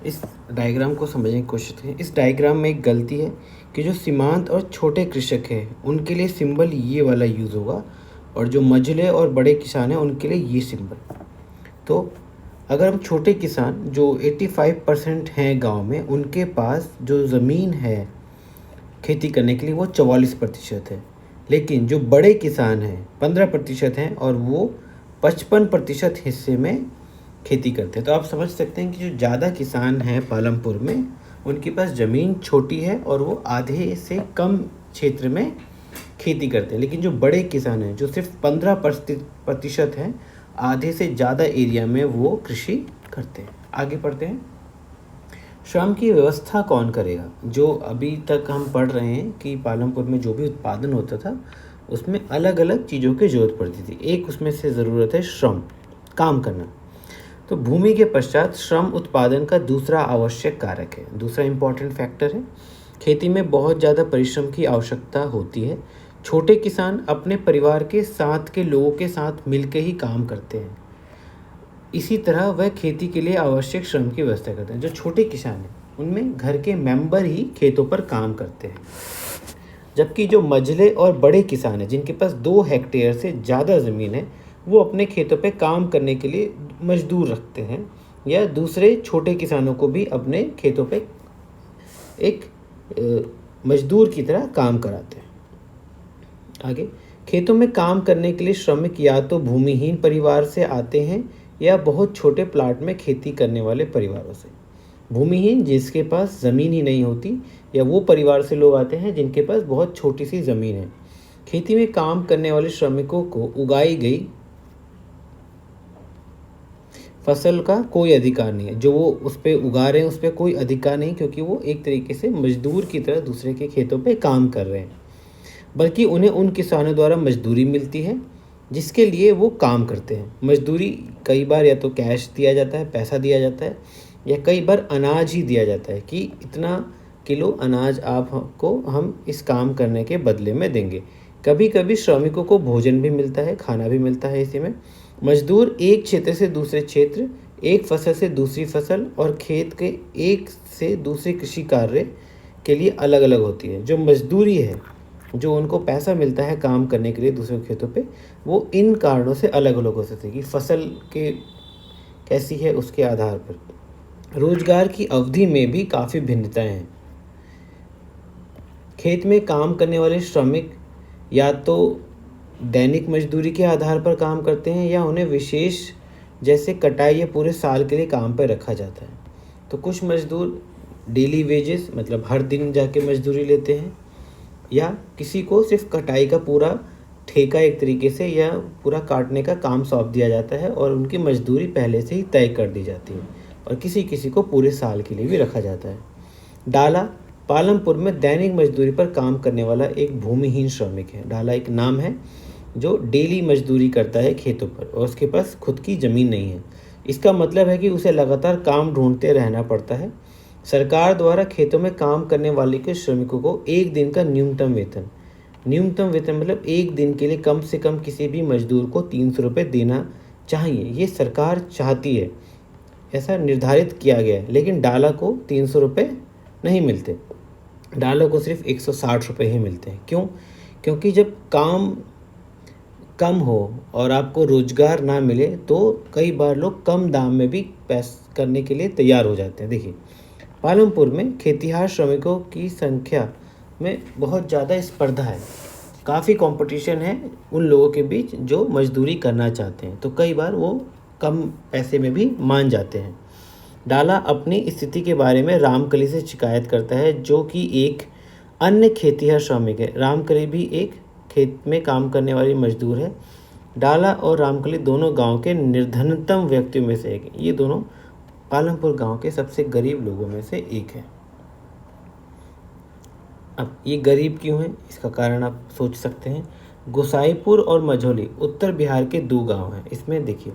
इस डायग्राम को समझने की कोशिश करें। इस डायग्राम में एक गलती है कि जो सीमांत और छोटे कृषक हैं उनके लिए सिंबल ये वाला यूज़ होगा और जो मझले और बड़े किसान हैं उनके लिए ये सिंबल। तो अगर हम छोटे किसान जो 85% हैं गांव में, उनके पास जो ज़मीन है खेती करने के लिए वो 44% है, लेकिन जो बड़े किसान हैं 15% हैं और वो 55% हिस्से में खेती करते हैं। तो आप समझ सकते हैं कि जो ज़्यादा किसान हैं पालमपुर में उनके पास ज़मीन छोटी है और वो आधे से कम क्षेत्र में खेती करते हैं, लेकिन जो बड़े किसान हैं जो सिर्फ 15% हैं, आधे से ज़्यादा एरिया में वो कृषि करते हैं। आगे पढ़ते हैं। श्रम की व्यवस्था कौन करेगा? जो अभी तक हम पढ़ रहे हैं कि पालमपुर में जो भी उत्पादन होता था उसमें अलग अलग चीज़ों की ज़रूरत पड़ती थी। एक उसमें से ज़रूरत है श्रम, काम करना। तो भूमि के पश्चात श्रम उत्पादन का दूसरा आवश्यक कारक है, दूसरा इम्पॉर्टेंट फैक्टर है। खेती में बहुत ज़्यादा परिश्रम की आवश्यकता होती है। छोटे किसान अपने परिवार के साथ के लोगों के साथ मिलकर ही काम करते हैं। इसी तरह वह खेती के लिए आवश्यक श्रम की व्यवस्था करते हैं। जो छोटे किसान हैं उनमें घर के मेंबर ही खेतों पर काम करते हैं, जबकि जो मझले और बड़े किसान हैं जिनके पास 2 हेक्टेयर से ज़्यादा ज़मीन है वो अपने खेतों पे काम करने के लिए मजदूर रखते हैं या दूसरे छोटे किसानों को भी अपने खेतों पे एक मजदूर की तरह काम कराते हैं। आगे, खेतों में काम करने के लिए श्रमिक या तो भूमिहीन परिवार से आते हैं या बहुत छोटे प्लाट में खेती करने वाले परिवारों से। भूमिहीन जिसके पास ज़मीन ही नहीं होती, या वो परिवार से लोग आते हैं जिनके पास बहुत छोटी सी ज़मीन है। खेती में काम करने वाले श्रमिकों को उगाई गई फसल का कोई अधिकार नहीं है। जो वो उस पर उगा रहे हैं उस पर कोई अधिकार नहीं, क्योंकि वो एक तरीके से मजदूर की तरह दूसरे के खेतों पे काम कर रहे हैं, बल्कि उन्हें उन किसानों द्वारा मजदूरी मिलती है जिसके लिए वो काम करते हैं। मजदूरी कई बार या तो कैश दिया जाता है, पैसा दिया जाता है, या कई बार अनाज ही दिया जाता है कि इतना किलो अनाज आपको हम इस काम करने के बदले में देंगे। कभी कभी श्रमिकों को भोजन भी मिलता है, खाना भी मिलता है। इसी में मजदूर एक क्षेत्र से दूसरे क्षेत्र, एक फसल से दूसरी फसल और खेत के एक से दूसरे कृषि कार्य के लिए अलग अलग होती है। जो मजदूरी है, जो उनको पैसा मिलता है काम करने के लिए दूसरे खेतों पे, वो इन कारणों से अलग अलग हो सकती है कि फसल के कैसी है उसके आधार पर। रोजगार की अवधि में भी काफ़ी भिन्नताएं हैं। खेत में काम करने वाले श्रमिक या तो दैनिक मजदूरी के आधार पर काम करते हैं या उन्हें विशेष जैसे कटाई या पूरे साल के लिए काम पर रखा जाता है। तो कुछ मजदूर डेली वेजेस मतलब हर दिन जाके मजदूरी लेते हैं, या किसी को सिर्फ कटाई का पूरा ठेका एक तरीके से या पूरा काटने का काम सौंप दिया जाता है और उनकी मजदूरी पहले से ही तय कर दी जाती है, और किसी किसी को पूरे साल के लिए भी रखा जाता है। डाला पालमपुर में दैनिक मजदूरी पर काम करने वाला एक भूमिहीन श्रमिक है। डाला एक नाम है जो डेली मजदूरी करता है खेतों पर और उसके पास खुद की ज़मीन नहीं है। इसका मतलब है कि उसे लगातार काम ढूंढते रहना पड़ता है। सरकार द्वारा खेतों में काम करने वाले के श्रमिकों को एक दिन का न्यूनतम वेतन मतलब एक दिन के लिए कम से कम किसी भी मजदूर को 300 रुपये देना चाहिए। ये सरकार चाहती है, ऐसा निर्धारित किया गया है, लेकिन डाला को 300 रुपये नहीं मिलते। डाला को सिर्फ 160 रुपये ही मिलते हैं। क्यों? क्योंकि जब काम कम हो और आपको रोजगार ना मिले तो कई बार लोग कम दाम में भी पैसा करने के लिए तैयार हो जाते हैं। देखिए, पालमपुर में खेतिहार श्रमिकों की संख्या में बहुत ज़्यादा स्पर्धा है, काफ़ी कंपटीशन है उन लोगों के बीच जो मजदूरी करना चाहते हैं, तो कई बार वो कम पैसे में भी मान जाते हैं। डाला अपनी स्थिति के बारे में रामकली से शिकायत करता है, जो कि एक अन्य खेतिहर श्रमिक है। रामकली भी एक खेत में काम करने वाली मजदूर है। डाला और रामकली दोनों गांव के निर्धनतम व्यक्तियों में से एक है। ये दोनों पालमपुर गांव के सबसे गरीब लोगों में से एक है। अब ये गरीब क्यों है, इसका कारण आप सोच सकते हैं। गोसाईपुर और मझौली उत्तर बिहार के 2 गांव हैं। इसमें देखिए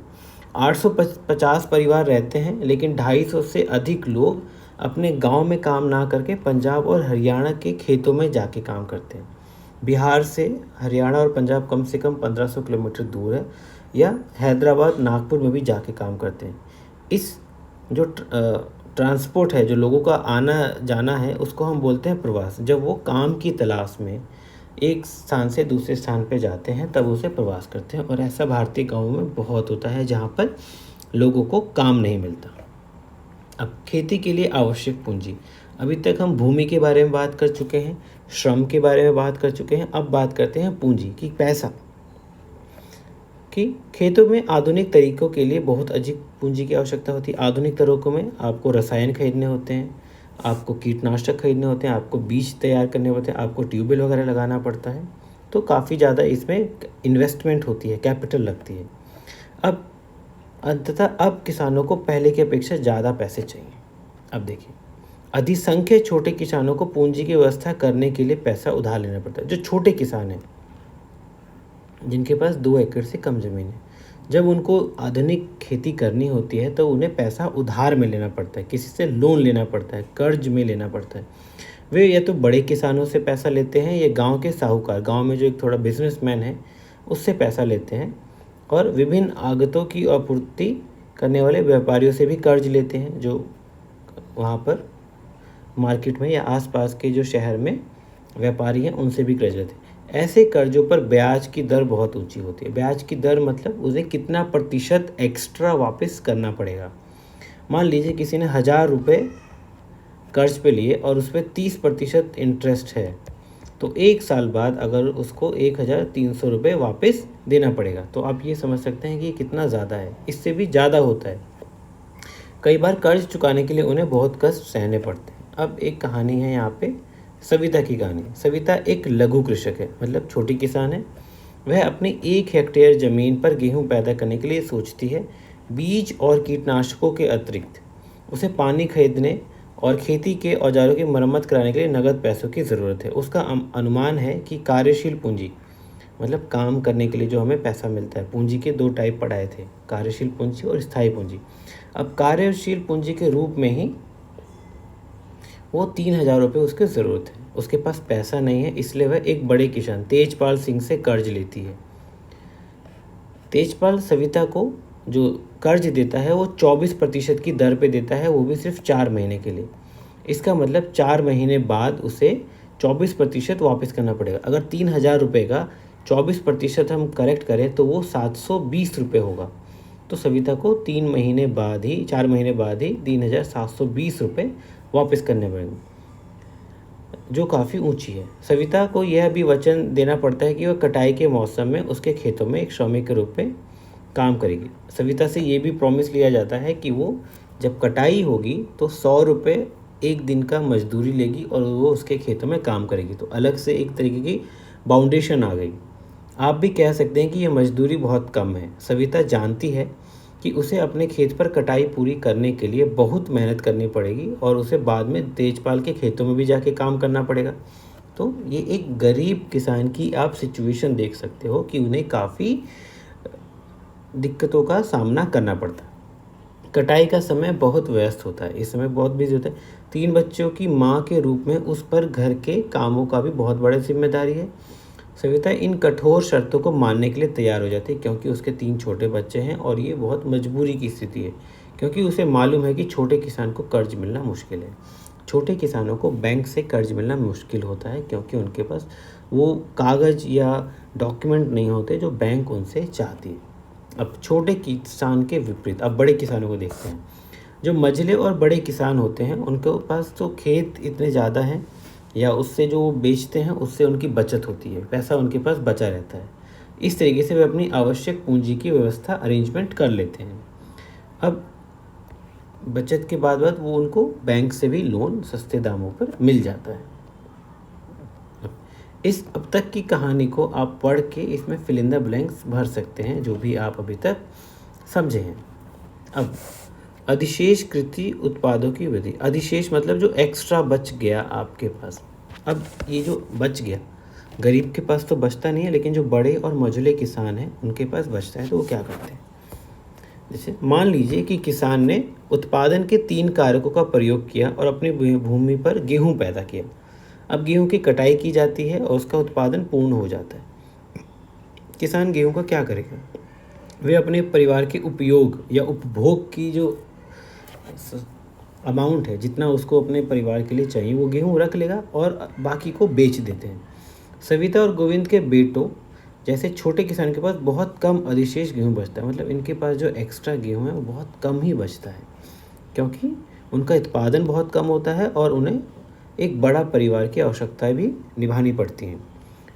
850 परिवार रहते हैं, लेकिन 250 से अधिक लोग अपने गांव में काम ना करके पंजाब और हरियाणा के खेतों में जाके काम करते हैं। बिहार से हरियाणा और पंजाब कम से कम 1500 किलोमीटर दूर है, या हैदराबाद नागपुर में भी जाके काम करते हैं। इस जो ट्रांसपोर्ट है, जो लोगों का आना जाना है, उसको हम बोलते हैं प्रवास। जब वो काम की तलाश में एक स्थान से दूसरे स्थान पे जाते हैं तब उसे प्रवास करते हैं। और ऐसा भारतीय गाँवों में बहुत होता है जहाँ पर लोगों को काम नहीं मिलता। अब खेती के लिए आवश्यक पूंजी। अभी तक हम भूमि के बारे में बात कर चुके हैं, श्रम के बारे में बात कर चुके हैं। अब बात करते हैं पूंजी की, पैसा कि खेतों में आधुनिक तरीकों के लिए बहुत अधिक पूंजी की आवश्यकता होती है। आधुनिक तरीकों में आपको रसायन खरीदने होते हैं, आपको कीटनाशक खरीदने होते हैं, आपको बीज तैयार करने होते हैं, आपको ट्यूबवेल वगैरह लगाना पड़ता है। तो काफ़ी ज़्यादा इसमें इन्वेस्टमेंट होती है, कैपिटल लगती है। अब अंततः अब किसानों को पहले की अपेक्षा ज़्यादा पैसे चाहिए। अब देखिए, अधिसंख्यक छोटे किसानों को पूंजी की व्यवस्था करने के लिए पैसा उधार लेना पड़ता है। जो छोटे किसान हैं, जिनके पास 2 एकड़ से कम ज़मीन है, जब उनको आधुनिक खेती करनी होती है तो उन्हें पैसा उधार में लेना पड़ता है, किसी से लोन लेना पड़ता है, कर्ज में लेना पड़ता है। वे या तो बड़े किसानों से पैसा लेते हैं या गांव के साहूकार, गांव में जो एक थोड़ा बिजनेसमैन है, उससे पैसा लेते हैं। और विभिन्न आगतों की आपूर्ति करने वाले व्यापारियों से भी कर्ज लेते हैं, जो वहाँ पर मार्केट में या आसपास के जो शहर में व्यापारी हैं उनसे भी कर्ज लेते हैं। ऐसे कर्जों पर ब्याज की दर बहुत ऊंची होती है। ब्याज की दर मतलब उसे कितना प्रतिशत एक्स्ट्रा वापस करना पड़ेगा। मान लीजिए किसी ने 1000 रुपये कर्ज पे लिए और उस पर 30% इंटरेस्ट है, तो 1 साल बाद अगर उसको 1300 रुपये वापस देना पड़ेगा, तो आप ये समझ सकते हैं कि ये कितना ज़्यादा है। इससे भी ज़्यादा होता है। कई बार कर्ज चुकाने के लिए उन्हें बहुत कष्ट सहने पड़ते हैं। अब एक कहानी है यहाँ पे, सविता की कहानी। सविता एक लघु कृषक है, मतलब छोटी किसान है। वह अपनी 1 हेक्टेयर ज़मीन पर गेहूं पैदा करने के लिए सोचती है। बीज और कीटनाशकों के अतिरिक्त उसे पानी खरीदने और खेती के औजारों की मरम्मत कराने के लिए नगद पैसों की ज़रूरत है। उसका अनुमान है कि कार्यशील पूंजी, मतलब काम करने के लिए जो हमें पैसा मिलता है, पूंजी के 2 टाइप पढ़ाए थे, कार्यशील पूंजी और स्थायी पूंजी। अब कार्यशील पूंजी के रूप में ही वो 3000 रुपये उसकी ज़रूरत है। उसके पास पैसा नहीं है, इसलिए वह एक बड़े किसान तेजपाल सिंह से कर्ज लेती है। तेजपाल सविता को जो कर्ज देता है वो 24% की दर पे देता है, वो भी सिर्फ 4 महीने के लिए। इसका मतलब 4 महीने बाद उसे 24% वापस करना पड़ेगा। अगर 3000 रुपये का 24% हम करेक्ट करें तो वो 720 रुपये होगा। तो सविता को 4 महीने बाद ही 3720 रुपये वापस करने पड़ेंगे, जो काफ़ी ऊंची है। सविता को यह भी वचन देना पड़ता है कि वह कटाई के मौसम में उसके खेतों में एक श्रमिक के रूप में काम करेगी। सविता से ये भी प्रॉमिस लिया जाता है कि वो जब कटाई होगी तो 100 रुपये एक दिन का मजदूरी लेगी और वो उसके खेतों में काम करेगी। तो अलग से एक तरीके की बाउंडेशन आ गई। आप भी कह सकते हैं कि यह मजदूरी बहुत कम है। सविता जानती है कि उसे अपने खेत पर कटाई पूरी करने के लिए बहुत मेहनत करनी पड़ेगी और उसे बाद में तेजपाल के खेतों में भी जाके काम करना पड़ेगा। तो ये एक गरीब किसान की आप सिचुएशन देख सकते हो कि उन्हें काफ़ी दिक्कतों का सामना करना पड़ता है। कटाई का समय बहुत व्यस्त होता है, इस समय बहुत बिजी होता है। 3 बच्चों की माँ के रूप में उस पर घर के कामों का भी बहुत बड़ी जिम्मेदारी है। सविता इन कठोर शर्तों को मानने के लिए तैयार हो जाती है, क्योंकि उसके 3 छोटे बच्चे हैं और ये बहुत मजबूरी की स्थिति है, क्योंकि उसे मालूम है कि छोटे किसान को कर्ज मिलना मुश्किल है। छोटे किसानों को बैंक से कर्ज मिलना मुश्किल होता है, क्योंकि उनके पास वो कागज़ या डॉक्यूमेंट नहीं होते जो बैंक उनसे चाहती है। अब छोटे किसान के विपरीत अब बड़े किसानों को देखते हैं। जो मझले और बड़े किसान होते हैं उनके पास तो खेत इतने ज़्यादा हैं या उससे जो वो बेचते हैं उससे उनकी बचत होती है, पैसा उनके पास बचा रहता है। इस तरीके से वे अपनी आवश्यक पूंजी की व्यवस्था अरेंजमेंट कर लेते हैं। अब बचत के बाद वो उनको बैंक से भी लोन सस्ते दामों पर मिल जाता है। इस अब तक की कहानी को आप पढ़ के इसमें फिल इन द ब्लैंक्स भर सकते हैं, जो भी आप अभी तक समझे हैं। अब अधिशेष कृषि उत्पादों की वृद्धि। अधिशेष मतलब जो एक्स्ट्रा बच गया आपके पास। अब ये जो बच गया, गरीब के पास तो बचता नहीं है, लेकिन जो बड़े और मझले किसान हैं उनके पास बचता है, तो वो क्या करते हैं। जैसे मान लीजिए कि किसान ने उत्पादन के 3 कारकों का प्रयोग किया और अपनी भूमि पर गेहूँ पैदा किया। अब गेहूं की कटाई की जाती है और उसका उत्पादन पूर्ण हो जाता है। किसान गेहूं का क्या करेगा, वे अपने परिवार के उपयोग या उपभोग की जो अमाउंट है, जितना उसको अपने परिवार के लिए चाहिए वो गेहूँ रख लेगा और बाकी को बेच देते हैं। सविता और गोविंद के बेटों जैसे छोटे किसान के पास बहुत कम अधिशेष गेहूँ बचता है, मतलब इनके पास जो एक्स्ट्रा गेहूँ है वो बहुत कम ही बचता है, क्योंकि उनका उत्पादन बहुत कम होता है और उन्हें एक बड़ा परिवार की आवश्यकताएं भी निभानी पड़ती हैं।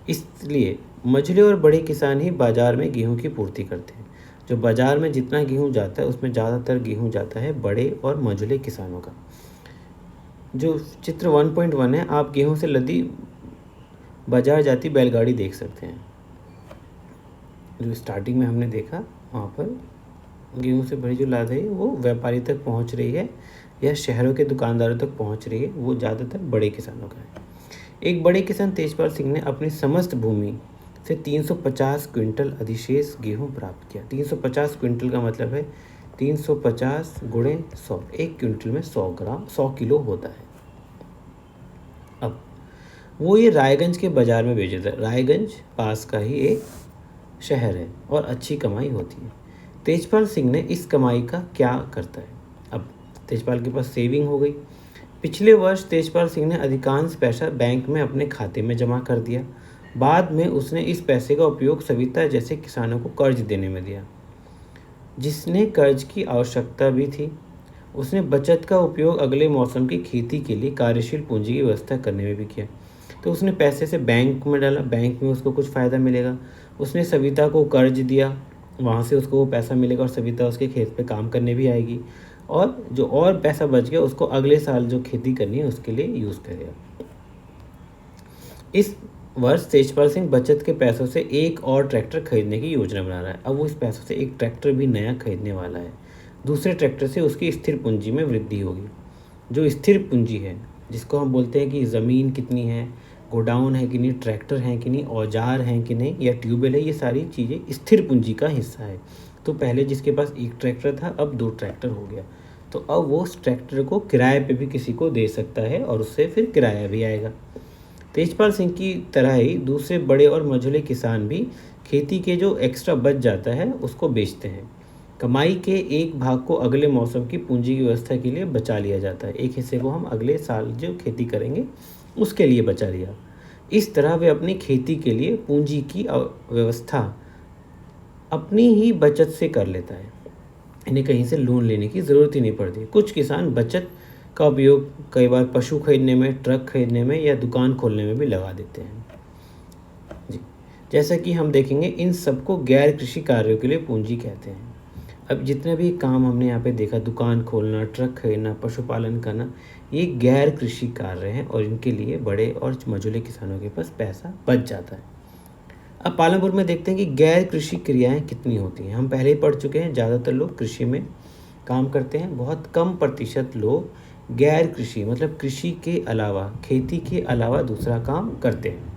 इसलिए मझले और बड़े किसान ही बाज़ार में गेहूं की पूर्ति करते हैं। जो बाज़ार में जितना गेहूं जाता है उसमें ज़्यादातर गेहूं जाता है बड़े और मझले किसानों का। जो चित्र 1.1 है, आप गेहूं से लदी बाजार जाती बैलगाड़ी देख सकते हैं। जो स्टार्टिंग में हमने देखा वहाँ पर गेहूं से भरी जो लाद है वो व्यापारी तक पहुँच रही है या शहरों के दुकानदारों तक पहुँच रही है, वो ज़्यादातर बड़े किसानों का है। एक बड़े किसान तेजपाल सिंह ने अपनी समस्त भूमि से 350 क्विंटल अधिशेष गेहूं प्राप्त किया। 350 क्विंटल का मतलब है 350 गुणे 100, एक क्विंटल में 100 किलो होता है। अब वो ये रायगंज के बाज़ार में बेच देता है। रायगंज पास का ही एक शहर है और अच्छी कमाई होती है। तेजपाल सिंह ने इस कमाई का क्या करता है? अब तेजपाल के पास सेविंग हो गई। पिछले वर्ष तेजपाल सिंह ने अधिकांश पैसा बैंक में अपने खाते में जमा कर दिया। बाद में उसने इस पैसे का उपयोग सविता जैसे किसानों को कर्ज देने में दिया, जिसने कर्ज की आवश्यकता भी थी। उसने बचत का उपयोग अगले मौसम की खेती के लिए कार्यशील पूंजी की व्यवस्था करने में भी किया। तो उसने पैसे से बैंक में डाला, बैंक में उसको कुछ फ़ायदा मिलेगा। उसने सविता को कर्ज दिया, वहाँ से उसको वो पैसा मिलेगा और सविता उसके खेत पे काम करने भी आएगी, और जो और पैसा बच गया उसको अगले साल जो खेती करनी है उसके लिए यूज़ करेगा। इस वर्ष तेजपाल सिंह बचत के पैसों से एक और ट्रैक्टर खरीदने की योजना बना रहा है। अब वो इस पैसों से एक ट्रैक्टर भी नया खरीदने वाला है। दूसरे ट्रैक्टर से उसकी स्थिर पूंजी में वृद्धि होगी। जो स्थिर पूंजी है, जिसको हम बोलते हैं कि ज़मीन कितनी है, गोडाउन है कि नहीं, ट्रैक्टर हैं कि नहीं, औजार हैं कि नहीं, या ट्यूबवेल है, ये सारी चीज़ें स्थिर पूंजी का हिस्सा है। तो पहले जिसके पास एक ट्रैक्टर था अब 2 ट्रैक्टर हो गया, तो अब वो उस ट्रैक्टर को किराए पे भी किसी को दे सकता है और उससे फिर किराया भी आएगा। तेजपाल सिंह की तरह ही दूसरे बड़े और मझोले किसान भी खेती के जो एक्स्ट्रा बच जाता है उसको बेचते हैं। कमाई के एक भाग को अगले मौसम की पूंजी की व्यवस्था के लिए बचा लिया जाता है। एक हिस्से को हम अगले साल जो खेती करेंगे उसके लिए बचा लिया। इस तरह वे अपनी खेती के लिए पूंजी की व्यवस्था अपनी ही बचत से कर लेता है। इन्हें कहीं से लोन लेने की ज़रूरत ही नहीं पड़ती। कुछ किसान बचत का उपयोग कई बार पशु खरीदने में, ट्रक खरीदने में या दुकान खोलने में भी लगा देते हैं। जी, जैसा कि हम देखेंगे इन सबको गैर कृषि कार्यों के लिए पूंजी कहते हैं। अब जितने भी काम हमने यहाँ पे देखा, दुकान खोलना, ट्रक खरीदना, पशुपालन करना, ये गैर कृषि कार्य हैं और इनके लिए बड़े और मझोले किसानों के पास पैसा बच जाता है। अब पालनपुर में देखते हैं कि गैर कृषि क्रियाएं कितनी होती हैं। हम पहले ही पढ़ चुके हैं, ज़्यादातर लोग कृषि में काम करते हैं, बहुत कम प्रतिशत लोग गैर कृषि मतलब कृषि के अलावा, खेती के अलावा दूसरा काम करते हैं।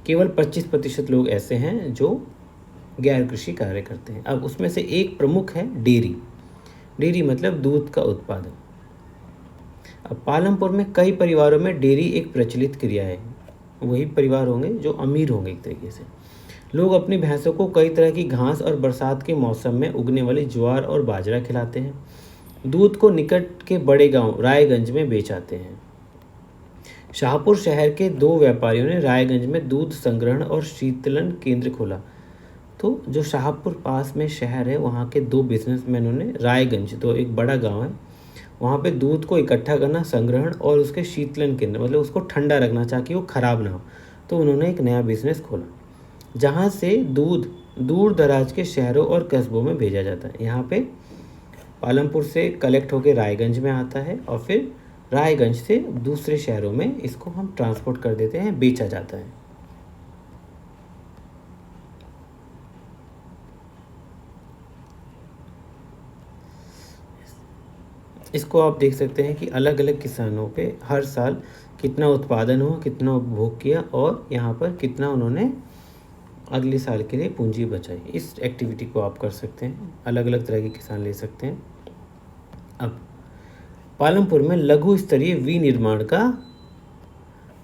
केवल 25% लोग ऐसे हैं जो गैर कृषि कार्य करते हैं। अब उसमें से एक प्रमुख है डेयरी। डेयरी मतलब दूध का उत्पादन। अब पालमपुर में कई परिवारों में डेयरी एक प्रचलित क्रिया है। वही परिवार होंगे जो अमीर होंगे एक तरीके से। लोग अपनी भैंसों को कई तरह की घास और बरसात के मौसम में उगने वाली ज्वार और बाजरा खिलाते हैं। दूध को निकट के बड़े गांव रायगंज में बेच आते हैं। शाहपुर शहर के 2 व्यापारियों ने रायगंज में दूध संग्रहण और शीतलन केंद्र खोला। तो जो शाहपुर पास में शहर है वहाँ के 2 बिजनेसमैनों ने रायगंज, तो एक बड़ा गांव है, वहाँ पे दूध को इकट्ठा करना, संग्रहण और उसके शीतलन केंद्र मतलब उसको ठंडा रखना ताकि वो ख़राब ना हो, तो उन्होंने एक नया बिजनेस खोला जहाँ से दूध दूर दराज के शहरों और कस्बों में भेजा जाता है। यहाँ पे पालमपुर से कलेक्ट होकर रायगंज में आता है और फिर रायगंज से दूसरे शहरों में इसको हम ट्रांसपोर्ट कर देते हैं, बेचा जाता है। इसको आप देख सकते हैं कि अलग अलग किसानों पे हर साल कितना उत्पादन हुआ, कितना उपभोग किया और यहाँ पर कितना उन्होंने अगले साल के लिए पूंजी बचाई। इस एक्टिविटी को आप कर सकते हैं, अलग अलग तरह के किसान ले सकते हैं। अब पालमपुर में लघु स्तरीय विनिर्माण का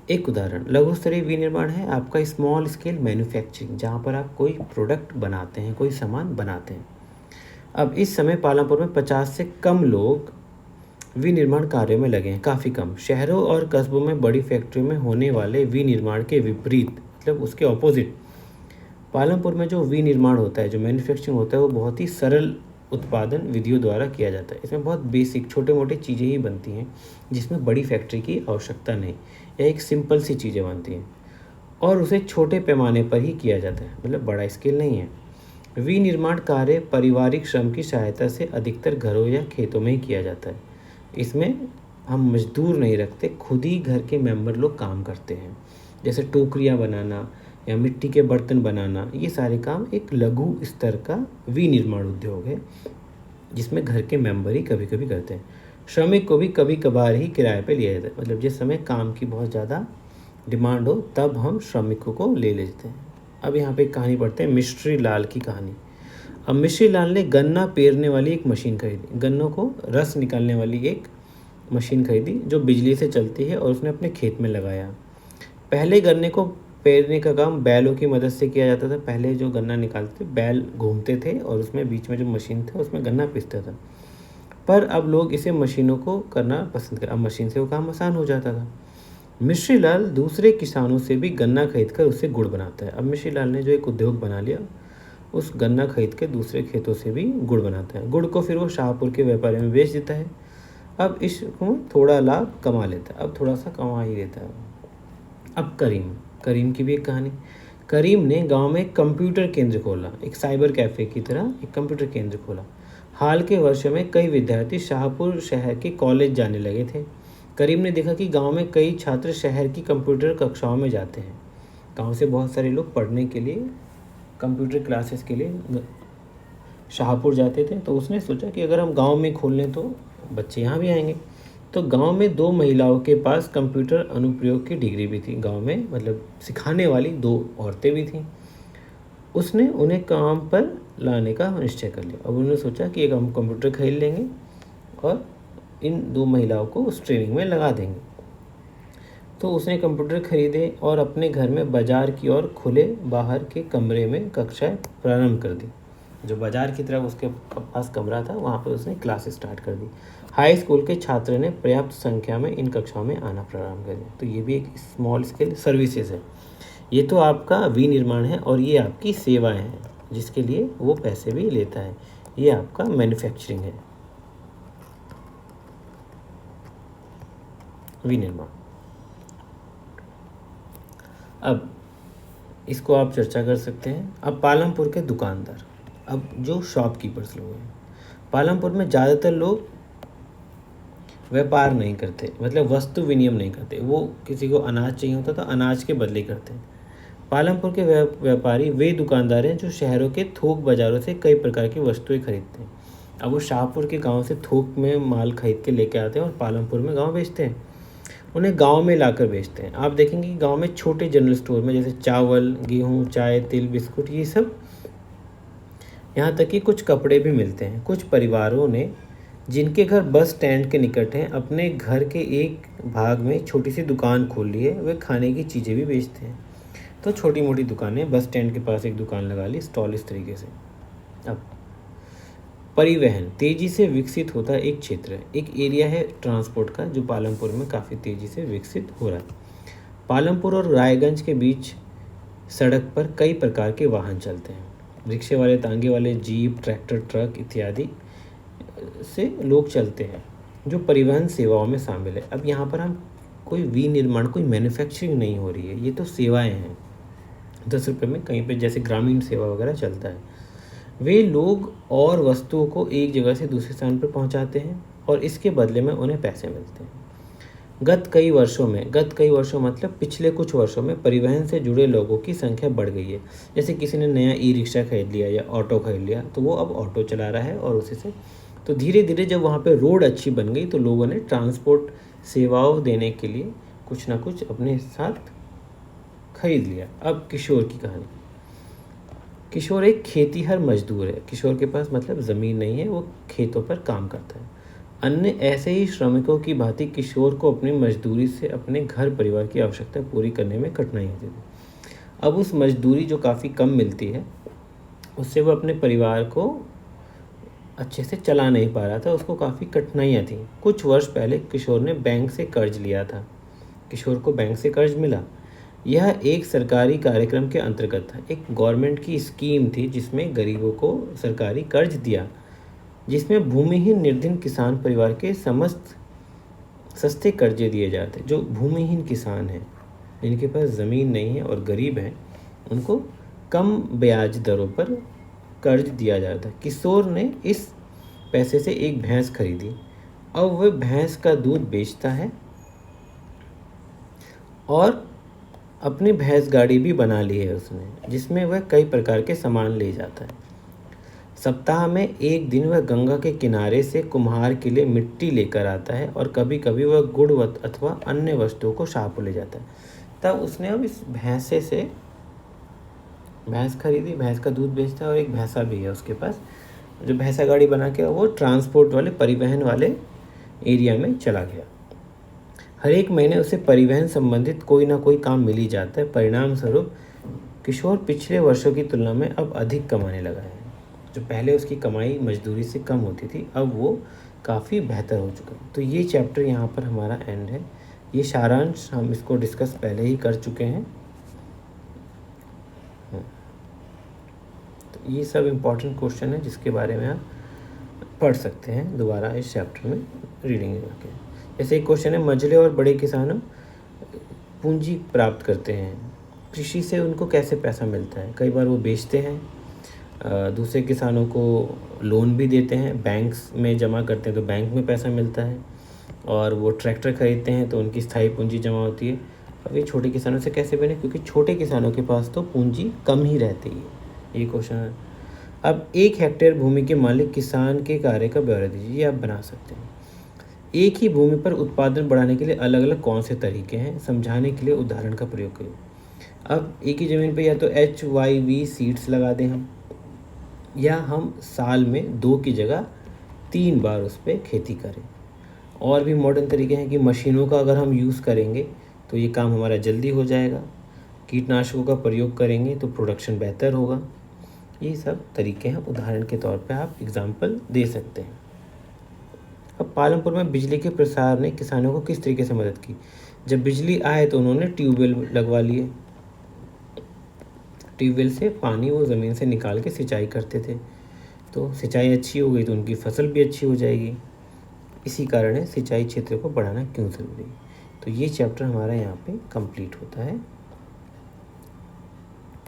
एक उदाहरण, लघु स्तरीय विनिर्माण है आपका स्मॉल स्केल मैन्युफैक्चरिंग, जहाँ पर आप कोई प्रोडक्ट बनाते हैं, कोई सामान बनाते हैं। अब इस समय पालमपुर में 50 से कम लोग विनिर्माण कार्यों में लगे हैं काफ़ी कम। शहरों और कस्बों में बड़ी फैक्ट्रियों में होने वाले विनिर्माण के विपरीत, मतलब उसके ऑपोजिट, पालमपुर में जो विनिर्माण होता है, जो मैन्युफैक्चरिंग होता है, वो बहुत ही सरल उत्पादन विधियों द्वारा किया जाता है। इसमें बहुत बेसिक छोटे मोटे चीज़ें ही बनती हैं, जिसमें बड़ी फैक्ट्री की आवश्यकता नहीं, या एक सिंपल सी चीज़ें बनती हैं और उसे छोटे पैमाने पर ही किया जाता है, मतलब बड़ा स्केल नहीं है। विनिर्माण कार्य पारिवारिक श्रम की सहायता से अधिकतर घरों या खेतों में ही किया जाता है। इसमें हम मजदूर नहीं रखते, खुद ही घर के मेंबर लोग काम करते हैं। जैसे टोकरियाँ बनाना या मिट्टी के बर्तन बनाना, ये सारे काम एक लघु स्तर का विनिर्माण उद्योग है, जिसमें घर के मेंबर ही कभी कभी करते हैं। श्रमिक को भी कभी कभार ही किराए पे लिया जाता है, मतलब जिस समय काम की बहुत ज़्यादा डिमांड हो तब हम श्रमिकों को ले लेते हैं। अब यहाँ पे एक कहानी पढ़ते हैं, मिस्ट्री लाल की कहानी। अब मिस्ट्री लाल ने गन्ना पेरने वाली एक मशीन खरीदी, गन्नों को रस निकालने वाली एक मशीन खरीदी जो बिजली से चलती है, और उसने अपने खेत में लगाया। पहले गन्ने को पेरने का काम बैलों की मदद से किया जाता था। पहले जो गन्ना निकालते थे, बैल घूमते थे और उसमें बीच में जो मशीन था उसमें गन्ना पीसता था। पर अब लोग इसे मशीनों को करना पसंद कर, अब मशीन से वो काम आसान हो जाता था। मिश्री लाल दूसरे किसानों से भी गन्ना खरीद कर उससे गुड़ बनाता है। अब मिश्री लाल ने जो एक उद्योग बना लिया, उस गन्ना खरीद के दूसरे खेतों से भी गुड़ बनाता है। गुड़ को फिर वो शाहपुर के व्यापारी में बेच देता है। अब इसको थोड़ा लाभ कमा लेता है, अब थोड़ा सा कमा ही लेता है। अब करीम की भी एक कहानी। करीम ने गांव में एक कंप्यूटर केंद्र खोला, एक साइबर कैफ़े की तरह एक कंप्यूटर केंद्र खोला। हाल के वर्षों में कई विद्यार्थी शाहपुर शहर के कॉलेज जाने लगे थे। करीम ने देखा कि गांव में कई छात्र शहर की कंप्यूटर कक्षाओं में जाते हैं। गांव से बहुत सारे लोग पढ़ने के लिए, कंप्यूटर क्लासेस के लिए शाहपुर जाते थे। तो उसने सोचा कि अगर हम गांव में खोल लें तो बच्चे यहाँ भी आएंगे। तो गांव में 2 महिलाओं के पास कंप्यूटर अनुप्रयोग की डिग्री भी थी। गांव में मतलब सिखाने वाली 2 औरतें भी थीं। उसने उन्हें काम पर लाने का निश्चय कर लिया। अब उन्होंने सोचा कि एक हम कंप्यूटर खरीद लेंगे और इन 2 महिलाओं को उस ट्रेनिंग में लगा देंगे। तो उसने कंप्यूटर खरीदे और अपने घर में बाजार की ओर खुले बाहर के कमरे में कक्षाएं प्रारंभ कर दी। जो बाजार की तरफ उसके पास कमरा था, वहाँ पर उसने क्लास स्टार्ट कर दी। हाई स्कूल के छात्र ने पर्याप्त संख्या में इन कक्षाओं में आना प्रारंभ कर दिया। तो ये भी एक स्मॉल स्केल सर्विसेज है। ये तो आपका विनिर्माण है और ये आपकी सेवाएं हैं, जिसके लिए वो पैसे भी लेता है। ये आपका मैन्युफैक्चरिंग है, विनिर्माण। अब इसको आप चर्चा कर सकते हैं। अब पालमपुर के दुकानदार, अब जो शॉपकीपर्स लोग हैं, पालमपुर में ज़्यादातर लोग व्यापार नहीं करते, मतलब वस्तु विनिमय नहीं करते। वो किसी को अनाज चाहिए होता तो अनाज के बदले करते हैं। पालमपुर के व्यापारी वे दुकानदार हैं जो शहरों के थोक बाज़ारों से कई प्रकार की वस्तुएं खरीदते हैं। अब वो शाहपुर के गांव से थोक में माल खरीद के लेके आते हैं और पालमपुर में गांव बेचते हैं, उन्हें गांव में लाकर बेचते हैं। आप देखेंगे कि गांव में छोटे जनरल स्टोर में जैसे चावल, गेहूँ, चाय, तिल, बिस्कुट, ये सब, यहाँ तक कि कुछ कपड़े भी मिलते हैं। कुछ परिवारों ने, जिनके घर बस स्टैंड के निकट हैं, अपने घर के एक भाग में छोटी सी दुकान खोल ली है। वे खाने की चीज़ें भी बेचते हैं। तो छोटी मोटी दुकानें, बस स्टैंड के पास एक दुकान लगा ली, स्टॉल इस तरीके से। अब परिवहन तेज़ी से विकसित होता एक क्षेत्र है, एक एरिया है ट्रांसपोर्ट का, जो पालमपुर में काफ़ी तेज़ी से विकसित हो रहा है। पालमपुर और रायगंज के बीच सड़क पर कई प्रकार के वाहन चलते हैं। रिक्शे वाले, तांगे वाले, जीप, ट्रैक्टर, ट्रक इत्यादि से लोग चलते हैं, जो परिवहन सेवाओं में शामिल है। अब यहाँ पर हम कोई विनिर्माण, कोई मैन्युफैक्चरिंग नहीं हो रही है, ये तो सेवाएं हैं। 10 रुपये में कहीं पे जैसे ग्रामीण सेवा वगैरह चलता है। वे लोग और वस्तुओं को एक जगह से दूसरे स्थान पर पहुँचाते हैं और इसके बदले में उन्हें पैसे मिलते हैं। गत कई वर्षों मतलब पिछले कुछ वर्षों में परिवहन से जुड़े लोगों की संख्या बढ़ गई है। जैसे किसी ने नया ई-रिक्शा खरीद लिया या ऑटो खरीद लिया, तो वो अब ऑटो चला रहा है और उसी से, तो धीरे धीरे जब वहाँ पे रोड अच्छी बन गई तो लोगों ने ट्रांसपोर्ट सेवाओं देने के लिए कुछ ना कुछ अपने साथ खरीद लिया। अब किशोर की कहानी। किशोर एक खेतीहर मजदूर है। किशोर के पास मतलब ज़मीन नहीं है, वो खेतों पर काम करता है। अन्य ऐसे ही श्रमिकों की भांति किशोर को अपनी मजदूरी से अपने घर परिवार की आवश्यकता पूरी करने में कठिनाई होती थी। अब उस मजदूरी जो काफ़ी कम मिलती है, उससे वो अपने परिवार को अच्छे से चला नहीं पा रहा था, उसको काफ़ी कठिनाइयाँ थी। कुछ वर्ष पहले किशोर ने बैंक से कर्ज लिया था। किशोर को बैंक से कर्ज मिला। यह एक सरकारी कार्यक्रम के अंतर्गत था। एक गवर्नमेंट की स्कीम थी जिसमें गरीबों को सरकारी कर्ज दिया, जिसमें भूमिहीन निर्धन किसान परिवार के समस्त सस्ते कर्जे दिए जाते। जो भूमिहीन किसान हैं, जिनके पास ज़मीन नहीं है और गरीब हैं, उनको कम ब्याज दरों पर कर्ज दिया जाता। किशोर ने इस पैसे से एक भैंस खरीदी। अब वह भैंस का दूध बेचता है और अपनी भैंस गाड़ी भी बना ली है उसने, जिसमें वह कई प्रकार के सामान ले जाता है। सप्ताह में एक दिन वह गंगा के किनारे से कुम्हार के लिए मिट्टी लेकर आता है और कभी कभी वह गुड़ अथवा अन्य वस्तुओं को शाहपुर ले जाता है। तब उसने अब इस भैंसे से भैंस खरीदी, भैंस का दूध बेचता है और एक भैंसा भी है उसके पास, जो भैंसा गाड़ी बना के वो ट्रांसपोर्ट वाले, परिवहन वाले एरिया में चला गया। हर एक महीने उसे परिवहन संबंधित कोई ना कोई काम मिल ही जाता है। परिणाम स्वरूप किशोर पिछले वर्षों की तुलना में अब अधिक कमाने लगा है। जो पहले उसकी कमाई मजदूरी से कम होती थी, अब वो काफ़ी बेहतर हो चुका है। तो ये चैप्टर यहाँ पर हमारा एंड है। ये सारांश हम इसको डिस्कस पहले ही कर चुके हैं। तो ये सब इम्पोर्टेंट क्वेश्चन है जिसके बारे में आप पढ़ सकते हैं दोबारा इस चैप्टर में रीडिंग करके। जैसे एक क्वेश्चन है, मझले और बड़े किसान पूंजी प्राप्त करते हैं, कृषि से उनको कैसे पैसा मिलता है? कई बार वो बेचते हैं, दूसरे किसानों को लोन भी देते हैं, बैंक्स में जमा करते हैं तो बैंक में पैसा मिलता है, और वो ट्रैक्टर खरीदते हैं तो उनकी स्थायी पूंजी जमा होती है। अब ये छोटे किसानों से कैसे बने? क्योंकि छोटे किसानों के पास तो पूंजी कम ही रहती है। ये क्वेश्चन है। अब 1 हेक्टेयर भूमि के मालिक किसान के कार्य का ब्यौरा दीजिए। ये आप बना सकते हैं। एक ही भूमि पर उत्पादन बढ़ाने के लिए अलग अलग कौन से तरीके हैं? समझाने के लिए उदाहरण का प्रयोग करें। अब एक ही ज़मीन पे या तो HYV सीड्स लगा दें हम, या हम साल में 2 की जगह 3 बार उस पर खेती करें। और भी मॉडर्न तरीके हैं कि मशीनों का अगर हम यूज़ करेंगे तो ये काम हमारा जल्दी हो जाएगा। कीटनाशकों का प्रयोग करेंगे तो प्रोडक्शन बेहतर होगा। ये सब तरीके हैं, उदाहरण के तौर पे आप एग्जाम्पल दे सकते हैं। अब पालमपुर में बिजली के प्रसार ने किसानों को किस तरीके से मदद की? जब बिजली आए तो उन्होंने ट्यूबवेल लगवा लिए। ट्यूबवेल से पानी वो ज़मीन से निकाल के सिंचाई करते थे, तो सिंचाई अच्छी हो गई तो उनकी फसल भी अच्छी हो जाएगी। इसी कारण है सिंचाई क्षेत्र को बढ़ाना क्यों ज़रूरी है। तो ये चैप्टर हमारा यहाँ पे कंप्लीट होता है।